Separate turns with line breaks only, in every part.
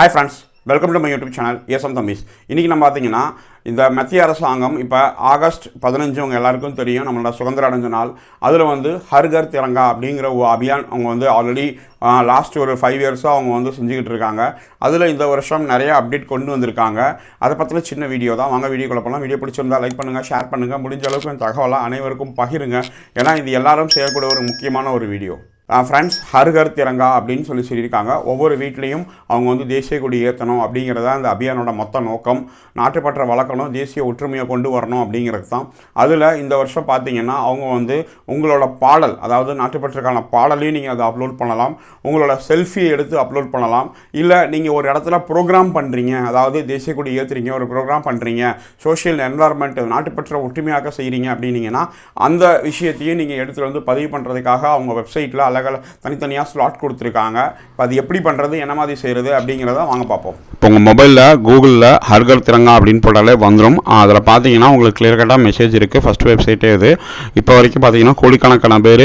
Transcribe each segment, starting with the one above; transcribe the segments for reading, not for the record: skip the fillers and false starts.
Hi friends, welcome to my YouTube channel ESM Thambies. இன்னைக்கு நம்ம பார்த்தீங்கன்னா இந்த மத்திய அரசாங்கம் இப்போ ஆகஸ்ட் 15 உங்க எல்லாருக்கும் தெரியும் நம்மளோட சுதந்திர அடைஞ்ச நாள். அதில் வந்து ஹர் கர் திரங்கா அப்படிங்கிற ஒரு அபியான் அவங்க வந்து ஆல்ரெடி லாஸ்ட் ஒரு 5 இயர்ஸாக அவங்க வந்து செஞ்சுக்கிட்டு இருக்காங்க. அதில் இந்த வருஷம் நிறைய அப்டேட் கொண்டு வந்திருக்காங்க. அதை பற்றின சின்ன வீடியோ தான். வாங்க வீடியோக்குள்ள போகலாம். வீடியோ பிடிச்சிருந்தா லைக் பண்ணுங்கள், ஷேர் பண்ணுங்கள், முடிஞ்ச அளவுக்கு இந்த தகவலை அனைவருக்கும் பகிருங்க. ஏன்னா இது எல்லாரும் செய்யக்கூடிய ஒரு முக்கியமான ஒரு வீடியோ. ஃப்ரெண்ட்ஸ், ஹர் கர் திரங்கா அப்படின்னு சொல்லியிருக்காங்க. ஒவ்வொரு வீட்லேயும் அவங்க வந்து தேசிய கொடி ஏற்றணும் அப்படிங்கிறதா இந்த அபியானோட மொத்த நோக்கம். நாட்டுப்பற்ற வளர்க்கணும், தேசிய ஒற்றுமையை கொண்டு வரணும் அப்படிங்கிறது தான். அதில் இந்த வருஷம் பார்த்தீங்கன்னா அவங்க வந்து உங்களோட பாடல், அதாவது நாட்டுப்பற்றுக்கான பாடலையும் நீங்கள் அதை அப்லோட் பண்ணலாம், உங்களோட செல்ஃபியை எடுத்து அப்லோட் பண்ணலாம். இல்லை நீங்கள் ஒரு இடத்துல ப்ரோக்ராம் பண்ணுறீங்க, அதாவது தேசிய கொடி ஏற்றுறீங்க, ஒரு ப்ரோக்ராம் பண்ணுறீங்க, சோஷியல் என்வாயர்மெண்ட் நாட்டுப்பற்ற ஒற்றுமையாக செய்கிறீங்க அப்படின்னீங்கன்னா அந்த விஷயத்தையும் நீங்கள் எடுத்துகிட்டு வந்து பதிவு பண்ணுறதுக்காக அவங்க வெப்சைட்டில் தனித்தனியாக ஸ்லாட் கொடுத்துருக்காங்க. இப்போ அது எப்படி பண்ணுறது, என்ன மாதிரி செய்கிறது அப்படிங்கிறத வாங்க பார்ப்போம்.
இப்போ உங்கள் மொபைலில் கூகுளில் ஹர் கர் திரங்கா அப்படின்னு போட்டாலே வந்துடும். அதில் பார்த்தீங்கன்னா உங்களுக்கு கிளியர் கட்டாக மெசேஜ் இருக்குது. ஃபஸ்ட் வெப்சைட்டே இது. இப்போ வரைக்கும் பார்த்தீங்கன்னா கோடிக்கணக்கான பேர்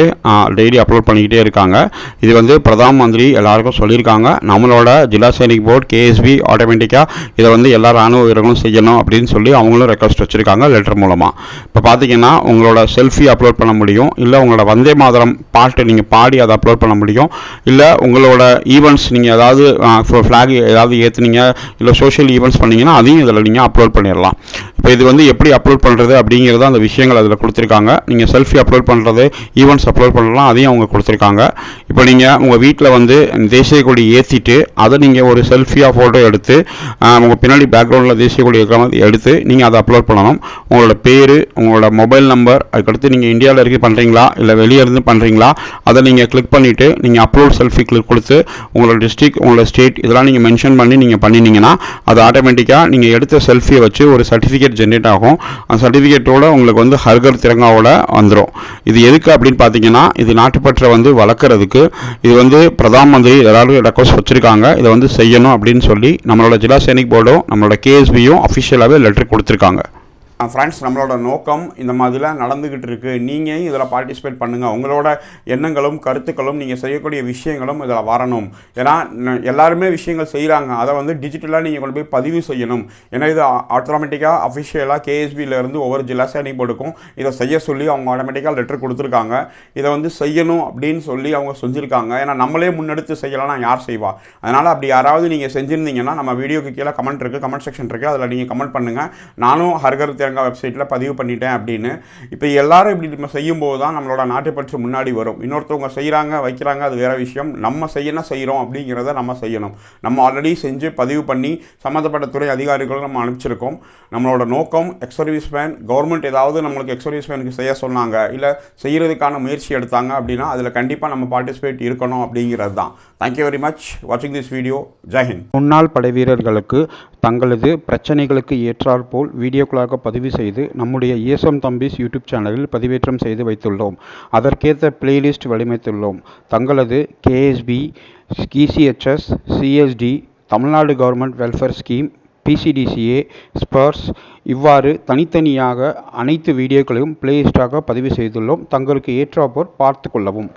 டெய்லி அப்லோட் பண்ணிக்கிட்டே இருக்காங்க. இது வந்து பிரதான் மந்திரி எல்லாருக்கும் சொல்லியிருக்காங்க. நம்மளோட ஜில்லா சைனிக் போர்டு கேஎஸ்பி ஆட்டோமேட்டிக்காக இதை வந்து எல்லா ராணுவ வீரர்களும் செய்யணும் அப்படின்னு சொல்லி அவங்களும் ரெக்வஸ்ட் வச்சுருக்காங்க லெட்டர் மூலமாக. இப்போ பார்த்தீங்கன்னா உங்களோட செல்ஃபி அப்லோட் பண்ண முடியும், இல்லை உங்களோட வந்தே மாதரம் பாட்டு நீங்கள் பாடி அதை அப்லோட் பண்ண முடியும், இல்லை உங்களோட ஈவெண்ட்ஸ் நீங்கள் ஏதாவது ஃப்ளாக் ஏதாவது ஏற்றுனீங்க, இல்லை சோஷியல் ஈவெண்ட்ஸ் பண்ணிங்கன்னா அதையும் இதில் நீங்கள் அப்லோட் பண்ணிடலாம். இப்போ இது வந்து எப்படி அப்லோட் பண்ணுறது அப்படிங்கிறது அந்த விஷயங்கள் அதில் கொடுத்துருக்காங்க. நீங்கள் செல்ஃபி அப்லோட் பண்ணுறது, ஈவெண்ட்ஸ் அப்லோட் பண்ணலாம், அதையும் அவங்க கொடுத்துருக்காங்க. இப்போ நீங்கள் உங்கள் வீட்டில் வந்து தேசிய கொடி ஏற்றிட்டு அதை நீங்கள் ஒரு செல்ஃபியாக ஃபோட்டோ எடுத்து உங்கள் பின்னாடி பேக்ரவுண்டில் தேசிய கொடி எடுத்து நீங்கள் அதை அப்லோட் பண்ணணும். உங்களோட பேர், உங்களோட மொபைல் நம்பர், அதுக்கடுத்து நீங்கள் இந்தியாவில் இருக்க பண்ணுறீங்களா இல்லை வெளியே இருந்து பண்ணுறீங்களா அதை நீங்கள் கிளிக் பண்ணிவிட்டு நீங்கள் அப்லோட் செல்ஃபி கிளிக் கொடுத்து உங்களோட டிஸ்ட்ரிக்ட், உங்களோட ஸ்டேட் இதெல்லாம் நீங்கள் மென்ஷன் பண்ணி நீங்கள் பண்ணினீங்கன்னா அது ஆட்டோமேட்டிக்காக நீங்கள் எடுத்த செல்ஃபியை வச்சு ஒரு சர்டிஃபிகேட் ஜென்ரேட் ஆகும். அந்த சர்டிஃபிகேட்டோட உங்களுக்கு வந்து ஹர் கர் திரங்காவோட வந்துடும். இது எதுக்கு அப்படின்னு பார்த்தீங்கன்னா இது நாட்டுப்பற்றை வந்து வளர்க்குறதுக்கு. இது வந்து பிரதான் மந்திரி எல்லாரும் ரெக்வஸ்ட் வச்சுருக்காங்க, இதை வந்து செய்யணும் அப்படின்னு சொல்லி நம்மளோட ஜில்லா சைனிக் போர்டும் நம்மளோட கேஎஸ்பியும் அஃபிஷியலாகவே லெட்டர் கொடுத்துருக்காங்க.
ஃப்ரெண்ட்ஸ், நம்மளோட நோக்கம் இந்த மாதிரிலாம் நடந்துக்கிட்டு இருக்குது. நீங்கள் இதில் பார்ட்டிசிபேட் பண்ணுங்கள். உங்களோட எண்ணங்களும் கருத்துக்களும் நீங்கள் செய்யக்கூடிய விஷயங்களும் இதில் வரணும். ஏன்னா எல்லாருமே விஷயங்கள் செய்கிறாங்க, அதை வந்து டிஜிட்டலாக நீங்கள் கொண்டு போய் பதிவு செய்யணும். ஏன்னா இது ஆட்டோமேட்டிக்காக அஃபிஷியலாக கேஎஸ்பியிலேருந்து ஒவ்வொரு ஜில்லா சைனிக் போர்டுக்கும் இதை செய்ய சொல்லி அவங்க ஆட்டோமேட்டிக்காக லெட்டர் கொடுத்துருக்காங்க. இதை வந்து செய்யணும் அப்படின்னு சொல்லி அவங்க செஞ்சுருக்காங்க. ஏன்னா நம்மளே முன்னெடுத்து செய்யலாம்னா யார் செய்வா? அதனால் அப்படி யாராவது நீங்கள் செஞ்சுருந்தீங்கன்னா நம்ம வீடியோக்கு கீழே கமெண்ட் இருக்குது, கமெண்ட் செக்ஷன் இருக்குது, அதில் நீங்கள் கமெண்ட் பண்ணுங்கள். நானும் ஹர் கர் திரங்கா வெப்சைட்டில் பதிவு பண்ணிட்டேன் அப்படின்னு. இப்போ எல்லாரும் இப்படி நம்ம செய்யும்போது தான் நம்மளோட நாட்டுப்பற்று முன்னாடி வரும். இன்னொருத்தவங்க செய்கிறாங்க வைக்கிறாங்க, அது வேறு விஷயம். நம்ம செய்கிறோம் அப்படிங்கிறத நம்ம செய்யணும். நம்ம ஆல்ரெடி செஞ்சு பதிவு பண்ணி சம்மந்தப்பட்ட துறை அதிகாரிகளும் நம்ம அனுப்பிச்சிருக்கோம். நம்மளோட நோக்கம் எக்ஸ் சர்வீஸ் மேன், கவர்மெண்ட் ஏதாவது நம்மளுக்கு எக்ஸ் சர்வீஸ் மேனுக்கு செய்ய சொன்னாங்க, இல்லை செய்கிறதுக்கான முயற்சி எடுத்தாங்க அப்படின்னா அதில் கண்டிப்பாக நம்ம பார்ட்டிசிபேட் இருக்கணும் அப்படிங்கிறது தான். தேங்க்யூ வெரி மச் வாட்சிங் திஸ் வீடியோ. ஜெய்ஹிந்த்.
முன்னாள் படை வீரர்களுக்கு தங்களது பிரச்சனைகளுக்கு ஏற்றாற்போல் வீடியோக்களாக பதிவு செய்து நம்முடைய ESM தம்பிஸ் யூடியூப் சேனலில் பதிவேற்றம் செய்து வைத்துள்ளோம். அதற்கேற்ற பிளேலிஸ்ட் வடிவமைத்துள்ளோம். தங்களது KSB, ECHS, CSD, Tamil Nadu government welfare scheme, PCDCA, spruce இவ்வாறு தனித்தனியாக அனைத்து வீடியோக்களையும் பிளேலிஸ்டாக பதிவு செய்துள்ளோம். தங்களுக்கு ஏற்றாற்போல் பார்த்து கொள்ளவும்.